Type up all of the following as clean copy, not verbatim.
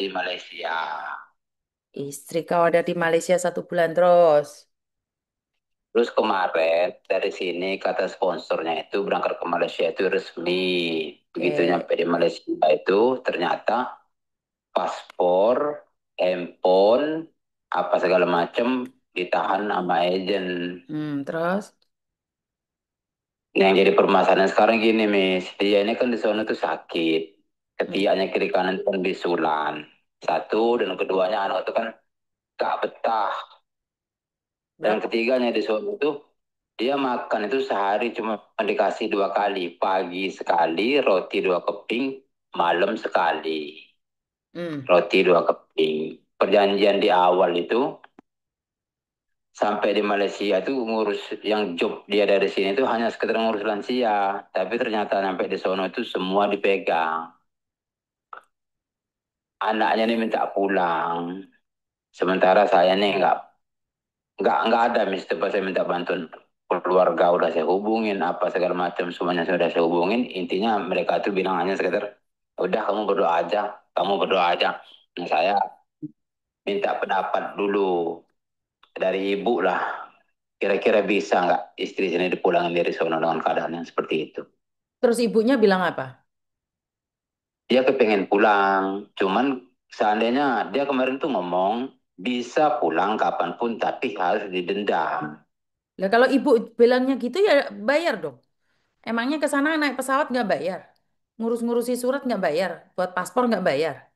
di Malaysia. Istri kau ada di Malaysia 1 bulan terus. Terus kemarin dari sini kata sponsornya itu berangkat ke Malaysia itu resmi. Begitu Oke. nyampe di Malaysia itu ternyata paspor, handphone, apa segala macam ditahan sama agen. Terus? Nah, yang jadi permasalahan sekarang gini, Miss. Dia ini kan di sana tuh sakit. Hmm. Ketiaknya kiri kanan itu kan bisulan. Satu, dan keduanya anak itu kan gak betah. Dan Berapa? ketiganya di sana itu, dia makan itu sehari cuma dikasih 2 kali. Pagi sekali, roti 2 keping, malam sekali. Hmm. Roti 2 keping. Perjanjian di awal itu, sampai di Malaysia itu ngurus yang job dia dari sini itu hanya sekedar ngurus lansia. Tapi ternyata sampai di sana itu semua dipegang. Anaknya ini minta pulang. Sementara saya nih nggak ada mesti pas saya minta bantuan keluarga udah saya hubungin apa segala macam semuanya sudah saya hubungin. Intinya mereka tuh bilang hanya sekedar udah kamu berdoa aja. Nah, saya minta pendapat dulu dari ibu lah. Kira-kira bisa nggak istri sini dipulangin dari sono dengan keadaan yang seperti itu? Terus ibunya bilang apa? Dia kepengen pulang, cuman seandainya dia kemarin tuh ngomong bisa pulang kapanpun tapi harus didenda. Lah kalau ibu bilangnya gitu ya bayar dong. Emangnya ke sana naik pesawat nggak bayar? Ngurus-ngurusi surat nggak bayar? Buat paspor nggak bayar?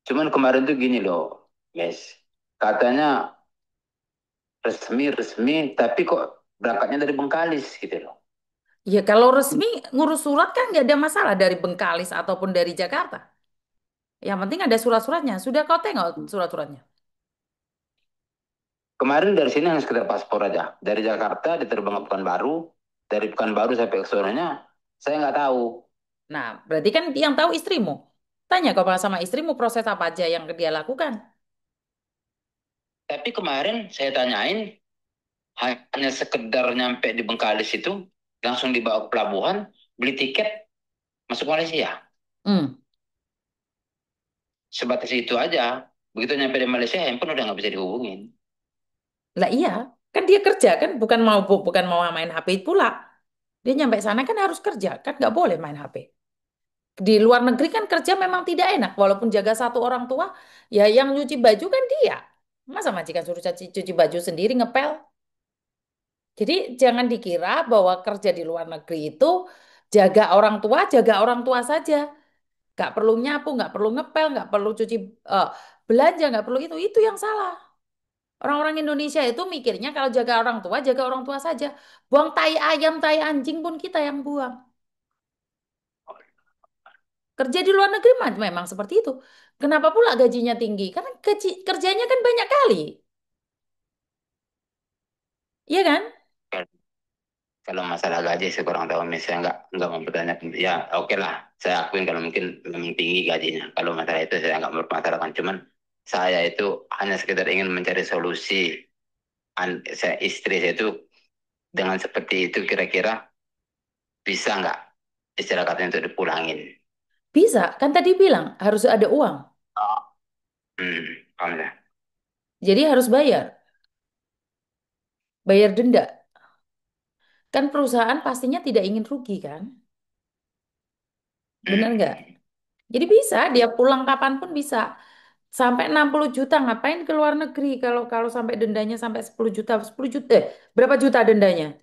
Cuman kemarin tuh gini loh, guys. Katanya resmi-resmi, tapi kok berangkatnya dari Bengkalis gitu loh. Ya kalau resmi ngurus surat kan nggak ada masalah dari Bengkalis ataupun dari Jakarta. Yang penting ada surat-suratnya. Sudah kau tengok surat-suratnya? Kemarin dari sini hanya sekedar paspor aja. Dari Jakarta diterbang ke Pekanbaru, dari Pekanbaru sampai ke sononya, saya nggak tahu. Nah, berarti kan yang tahu istrimu. Tanya kau sama istrimu proses apa aja yang dia lakukan. Tapi kemarin saya tanyain, hanya sekedar nyampe di Bengkalis itu, langsung dibawa ke pelabuhan, beli tiket, masuk Malaysia. Hmm. Sebatas itu aja. Begitu nyampe di Malaysia, handphone udah nggak bisa dihubungin. Lah iya, kan dia kerja kan bukan mau main HP pula. Dia nyampe sana kan harus kerja, kan nggak boleh main HP. Di luar negeri kan kerja memang tidak enak, walaupun jaga 1 orang tua, ya yang nyuci baju kan dia. Masa majikan suruh cuci baju sendiri ngepel? Jadi jangan dikira bahwa kerja di luar negeri itu jaga orang tua saja. Nggak perlu nyapu, nggak perlu ngepel, nggak perlu cuci eh, belanja, nggak perlu itu yang salah. Orang-orang Indonesia itu mikirnya kalau jaga orang tua saja. Buang tai ayam, tai anjing pun kita yang buang. Kerja di luar negeri memang seperti itu. Kenapa pula gajinya tinggi? Karena kerjanya kan banyak kali. Iya kan? Kalau masalah gaji saya kurang tahu, misalnya nggak mempertanyakan. Ya oke lah, saya akuin kalau mungkin memang tinggi gajinya. Kalau masalah itu saya nggak mempermasalahkan. Cuman saya itu hanya sekedar ingin mencari solusi. Saya istri saya itu dengan seperti itu kira-kira bisa nggak istilah katanya untuk dipulangin? Bisa. Kan tadi bilang harus ada uang. Paham ya? Jadi harus bayar. Bayar denda. Kan perusahaan pastinya tidak ingin rugi kan? Benar nggak? Hmm. Jadi bisa, dia pulang kapanpun bisa. Sampai 60 juta ngapain ke luar negeri kalau kalau sampai dendanya sampai 10 juta, 10 juta. Berapa juta dendanya?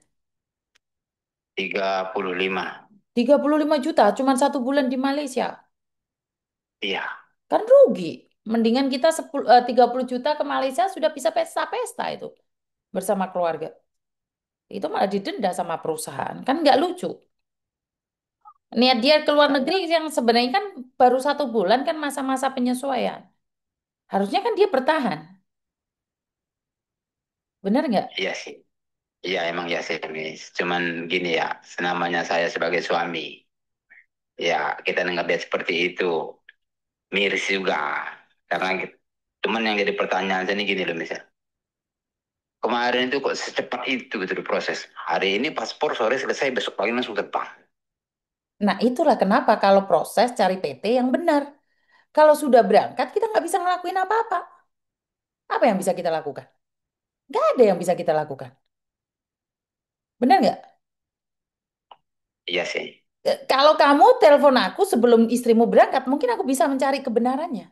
35. 35 juta cuma 1 bulan di Malaysia. Iya. Kan rugi. Mendingan kita 30 juta ke Malaysia sudah bisa pesta-pesta itu bersama keluarga. Itu malah didenda sama perusahaan. Kan nggak lucu. Niat dia ke luar negeri yang sebenarnya kan baru 1 bulan kan masa-masa penyesuaian. Harusnya kan dia bertahan. Benar nggak? Iya sih. Iya emang ya sih, Miss. Cuman gini ya, senamanya saya sebagai suami. Ya, kita dengar dia seperti itu. Miris juga. Karena cuman yang jadi pertanyaan saya ini gini loh, Miss. Ya. Kemarin itu kok secepat itu gitu proses. Hari ini paspor sore selesai, besok pagi langsung terbang. Nah, itulah kenapa kalau proses cari PT yang benar. Kalau sudah berangkat, kita nggak bisa ngelakuin apa-apa. Apa yang bisa kita lakukan? Nggak ada yang bisa kita lakukan. Benar nggak? Iya sih. Kalau kamu telepon aku sebelum istrimu berangkat, mungkin aku bisa mencari kebenarannya.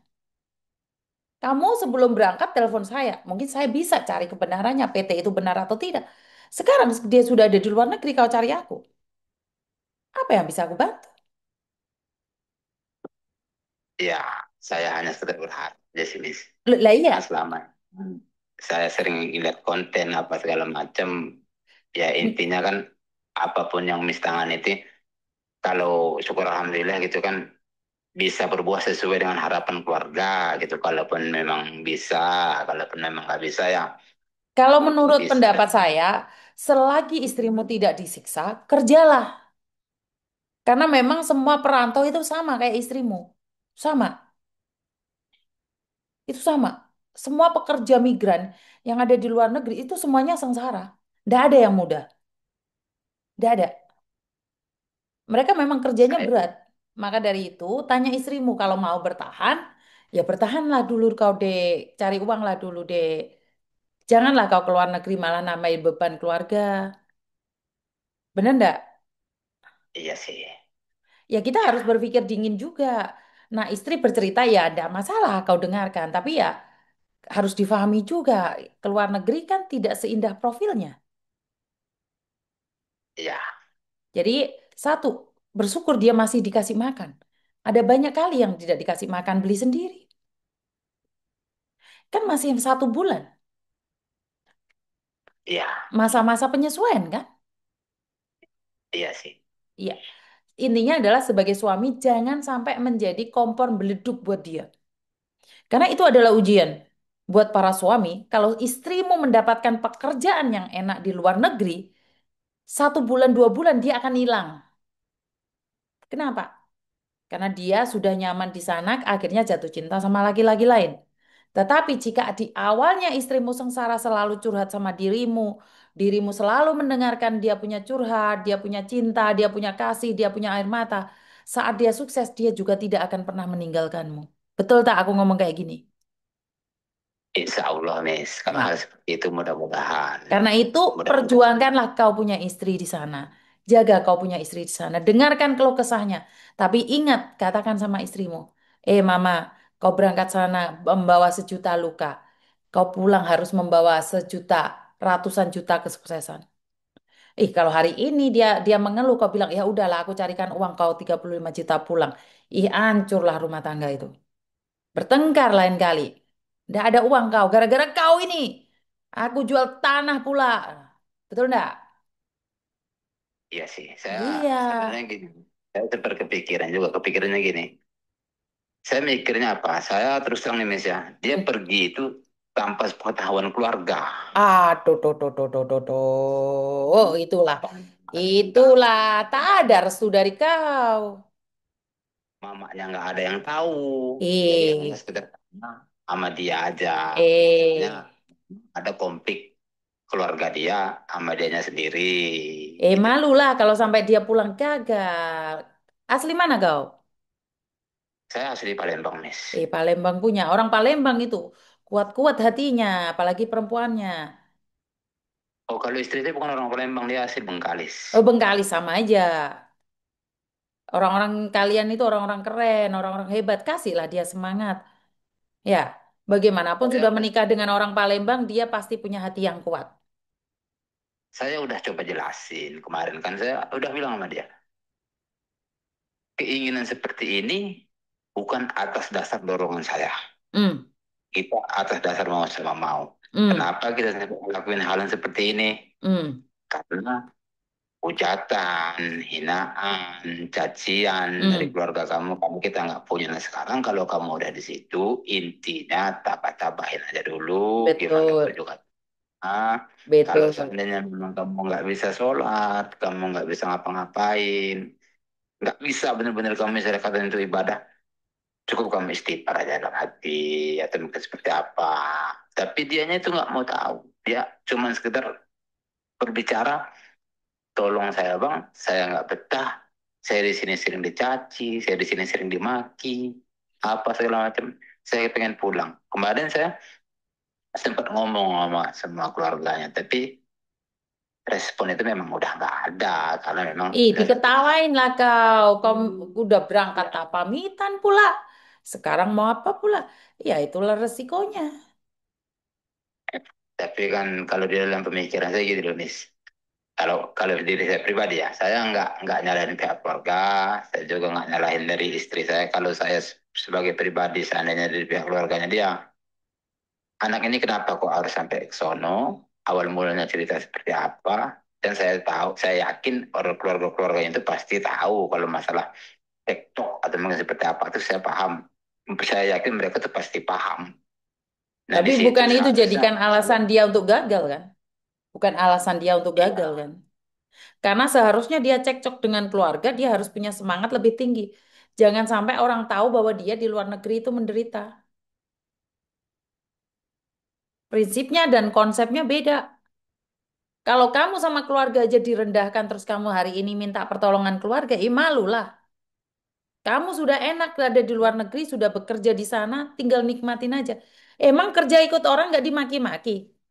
Kamu sebelum berangkat telepon saya, mungkin saya bisa cari kebenarannya, PT itu benar atau tidak. Sekarang dia sudah ada di luar negeri, kau cari aku. Apa yang bisa aku bantu? Ya, saya hanya sekedar berharap aja sih, Miss. Lah Karena iya, selama saya sering lihat konten apa segala macam, ya intinya kan apapun yang Miss tangan itu, kalau syukur alhamdulillah gitu kan bisa berbuah sesuai dengan harapan keluarga gitu. Kalaupun memang bisa, kalaupun memang nggak bisa ya kalau mungkin menurut bisa. pendapat saya, selagi istrimu tidak disiksa, kerjalah. Karena memang semua perantau itu sama kayak istrimu. Sama, itu sama. Semua pekerja migran yang ada di luar negeri itu semuanya sengsara. Tidak ada yang mudah. Tidak ada. Mereka memang kerjanya Saya berat. Maka dari itu, tanya istrimu kalau mau bertahan, ya bertahanlah dulu kau dek. Cari uang lah dulu dek. Janganlah kau keluar negeri malah nambahin beban keluarga. Bener ndak? iya sih. Ya kita Ya, harus berpikir dingin juga. Nah istri bercerita ya ada masalah kau dengarkan. Tapi ya harus difahami juga. Keluar negeri kan tidak seindah profilnya. iya, Jadi satu, bersyukur dia masih dikasih makan. Ada banyak kali yang tidak dikasih makan, beli sendiri. Kan masih 1 bulan. iya, Masa-masa penyesuaian kan? iya sih. Iya. Intinya adalah sebagai suami jangan sampai menjadi kompor beleduk buat dia. Karena itu adalah ujian buat para suami. Kalau istrimu mendapatkan pekerjaan yang enak di luar negeri, 1 bulan, 2 bulan dia akan hilang. Kenapa? Karena dia sudah nyaman di sana, akhirnya jatuh cinta sama laki-laki lain. Tetapi jika di awalnya istrimu sengsara selalu curhat sama dirimu, dirimu selalu mendengarkan dia punya curhat, dia punya cinta, dia punya kasih, dia punya air mata. Saat dia sukses, dia juga tidak akan pernah meninggalkanmu. Betul tak aku ngomong kayak gini? Insya Allah, Miss. Kalau Nah, hal seperti itu mudah-mudahan. karena itu, Mudah-mudahan. perjuangkanlah kau punya istri di sana. Jaga kau punya istri di sana. Dengarkan keluh kesahnya. Tapi ingat, katakan sama istrimu, mama, kau berangkat sana membawa 1 juta luka. Kau pulang harus membawa 1 juta, ratusan juta kesuksesan. Kalau hari ini dia dia mengeluh, kau bilang, ya udahlah aku carikan uang kau 35 juta pulang. Hancurlah rumah tangga itu. Bertengkar lain kali. Nggak ada uang kau, gara-gara kau ini. Aku jual tanah pula. Betul nggak? Iya sih. Saya Iya. sebenarnya gini. Saya sempat kepikiran juga. Kepikirannya gini. Saya mikirnya apa? Saya terus terang nih, Miss ya. Dia pergi itu tanpa pengetahuan keluarga. Aduh, tuh, tuh, tuh, tuh, tuh, tuh. Oh, itulah. Itulah. Tak ada restu dari kau. Mamanya nggak ada yang tahu. Jadi hanya Eh, sekedar sama dia aja. Akhirnya eh, ada konflik keluarga dia sama dianya sendiri. Gitu. malulah kalau sampai dia pulang gagal. Asli mana kau? Saya asli Palembang, Miss. Palembang punya. Orang Palembang itu kuat-kuat hatinya, apalagi perempuannya. Oh, kalau istri saya bukan orang Palembang, dia asli Bengkalis. Oh, Bengkalis sama aja. Orang-orang kalian itu orang-orang keren, orang-orang hebat. Kasihlah dia semangat. Ya, bagaimanapun Saya sudah udah, menikah dengan orang Palembang, dia pasti punya hati yang kuat. saya udah coba jelasin kemarin kan saya udah bilang sama dia. Keinginan seperti ini bukan atas dasar dorongan saya. Hmm, Kita atas dasar mau sama mau. hmm, Kenapa kita lakuin hal yang seperti ini? hmm, Karena hujatan, hinaan, cacian dari hmm. keluarga kamu kita nggak punya. Nah sekarang kalau kamu udah di situ, intinya tabah-tabahin aja dulu, gimana Betul, juga. Ah, kalau betul. seandainya memang kamu nggak bisa sholat, kamu nggak bisa ngapa-ngapain, nggak bisa benar-benar kamu misalnya katakan itu ibadah, cukup kamu istighfar aja dalam hati, atau mungkin seperti apa. Tapi dianya itu nggak mau tahu. Dia cuma sekedar berbicara, tolong saya bang, saya nggak betah, saya di sini sering dicaci, saya di sini sering dimaki. apa segala macam. Saya pengen pulang. Kemarin saya sempat ngomong sama semua keluarganya, tapi respon itu memang udah nggak ada karena memang Ih, udah satu. diketawain lah kau. Kau udah berangkat tak pamitan pula. Sekarang mau apa pula? Ya itulah resikonya. Tapi kan kalau di dalam pemikiran saya gitu loh, Miss. Kalau kalau diri saya pribadi ya, saya nggak nyalahin pihak keluarga, saya juga nggak nyalahin dari istri saya. Kalau saya sebagai pribadi seandainya dari pihak keluarganya dia, anak ini kenapa kok harus sampai ke sono? Awal mulanya cerita seperti apa? Dan saya tahu, saya yakin orang keluarga-keluarganya itu pasti tahu kalau masalah TikTok atau mungkin seperti apa itu saya paham. Saya yakin mereka tuh pasti paham. Nah Tapi di situ bukan itu seharusnya jadikan alasan dia untuk gagal kan? Bukan alasan dia untuk gagal iya, kan? Karena seharusnya dia cekcok dengan keluarga, dia harus punya semangat lebih tinggi. Jangan sampai orang tahu bahwa dia di luar negeri itu menderita. Prinsipnya dan konsepnya beda. Kalau kamu sama keluarga aja direndahkan terus kamu hari ini minta pertolongan keluarga, malulah. Kamu sudah enak ada di luar negeri, sudah bekerja di sana, tinggal nikmatin aja. Emang kerja ikut orang nggak dimaki-maki?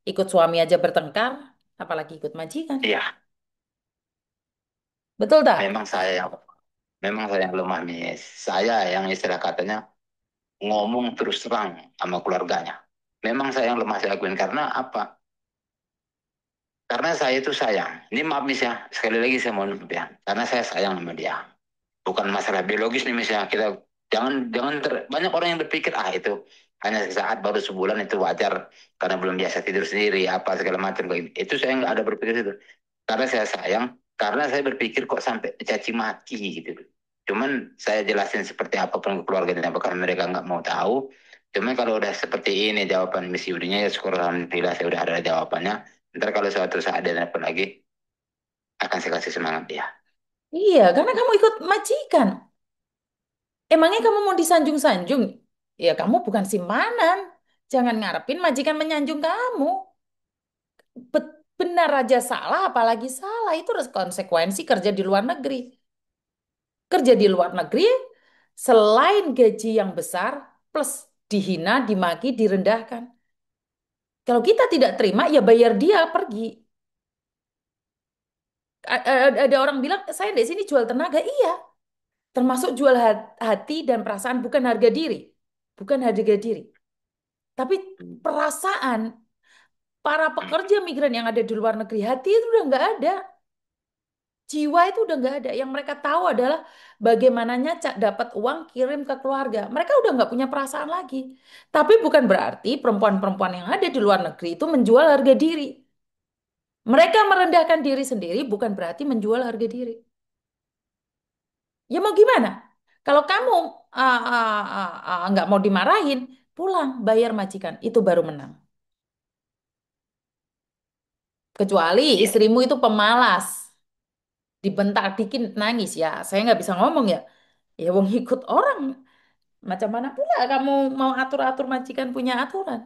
Ikut suami aja bertengkar, apalagi ikut majikan. iya, Betul tak? memang saya yang memang saya yang lemah nih. Saya yang istilah katanya ngomong terus terang sama keluarganya. Memang saya yang lemah saya akuin karena apa? Karena saya itu sayang. Ini maaf nih ya, sekali lagi saya mohon maaf ya. Karena saya sayang sama dia. Bukan masalah biologis nih misalnya kita jangan jangan banyak orang yang berpikir ah itu hanya sesaat baru sebulan itu wajar karena belum biasa tidur sendiri apa segala macam kayak gitu. Itu saya nggak ada berpikir itu. Karena saya sayang, karena saya berpikir kok sampai caci maki gitu. Cuman saya jelasin seperti apapun ke keluarganya, bahkan mereka nggak mau tahu. Cuman kalau udah seperti ini jawaban misi Yudinya ya syukur alhamdulillah saya udah ada jawabannya. Ntar kalau suatu saat dia nelfon lagi, akan saya kasih semangat dia. Iya, karena kamu ikut majikan. Emangnya kamu mau disanjung-sanjung? Ya kamu bukan simpanan. Jangan ngarepin majikan menyanjung kamu. Benar aja salah, apalagi salah. Itu konsekuensi kerja di luar negeri. Kerja di luar negeri, selain gaji yang besar, plus dihina, dimaki, direndahkan. Kalau kita tidak terima, ya bayar dia pergi. Ada orang bilang, saya di sini jual tenaga. Iya, termasuk jual hati dan perasaan, bukan harga diri. Bukan harga diri. Tapi perasaan para pekerja migran yang ada di luar negeri, hati itu udah nggak ada. Jiwa itu udah nggak ada. Yang mereka tahu adalah bagaimananya dapat uang kirim ke keluarga. Mereka udah nggak punya perasaan lagi. Tapi bukan berarti perempuan-perempuan yang ada di luar negeri itu menjual harga diri. Mereka merendahkan diri sendiri bukan berarti menjual harga diri. Ya mau gimana? Kalau kamu nggak mau dimarahin, pulang bayar majikan. Itu baru menang. Kecuali Iya. istrimu itu pemalas. Dibentak dikit nangis ya. Saya nggak bisa ngomong ya. Ya wong ikut orang. Macam mana pula kamu mau atur-atur majikan punya aturan?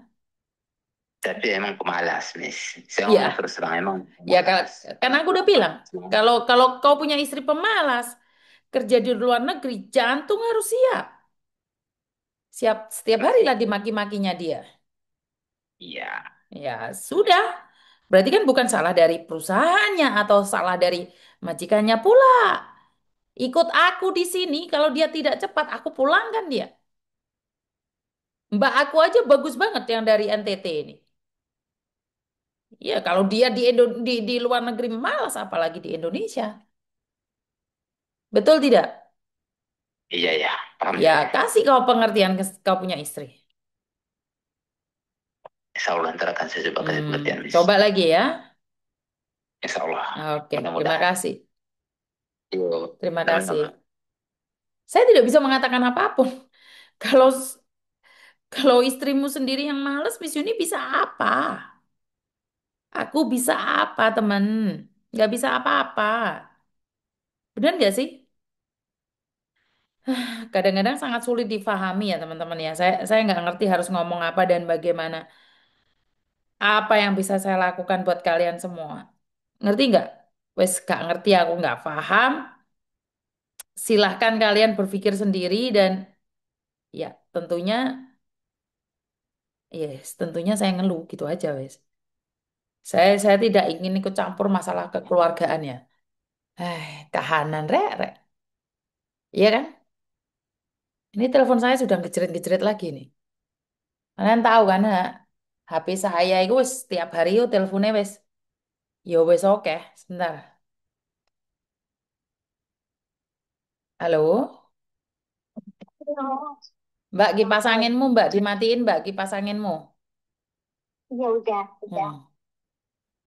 Tapi emang pemalas, Miss. Saya ngomong Ya, terus terang, emang ya pemalas. karena aku udah bilang, kalau kalau kau punya istri pemalas, kerja di luar negeri, jantung harus siap. Siap setiap hari lah dimaki-makinya dia. Iya. Ya, sudah. Berarti kan bukan salah dari perusahaannya atau salah dari majikannya pula. Ikut aku di sini, kalau dia tidak cepat, aku pulangkan dia. Mbak aku aja bagus banget yang dari NTT ini. Ya, kalau dia di luar negeri malas, apalagi di Indonesia. Betul tidak? Iya, ya. Paham Ya, saya. kasih kau pengertian ke kau punya istri. Insya Allah ntar akan saya coba kasih pengertian, Miss. Coba lagi ya. Insya Allah. Oke, terima Mudah-mudahan. kasih. Yuk, Terima kasih. sama-sama. Saya tidak bisa mengatakan apapun. Kalau kalau istrimu sendiri yang males, Miss Yuni bisa apa? Aku bisa apa, teman? Nggak bisa apa-apa. Benar nggak sih? Kadang-kadang sangat sulit difahami ya teman-teman ya. Saya nggak ngerti harus ngomong apa dan bagaimana. Apa yang bisa saya lakukan buat kalian semua? Ngerti nggak? Wes gak ngerti aku nggak paham. Silahkan kalian berpikir sendiri dan Ya, tentunya, yes, tentunya saya ngeluh gitu aja, wes. Saya tidak ingin ikut campur masalah kekeluargaan ya. Kahanan, rek, rek. Iya kan? Ini telepon saya sudah ngejeret-ngejeret lagi nih. Kalian tahu kan, ha? HP saya itu wes setiap hari itu teleponnya wes. Yo wes oke, sebentar. Halo? Oh, Mbak kipas anginmu, Mbak dimatiin Mbak kipas anginmu. ya udah, Hmm. udah.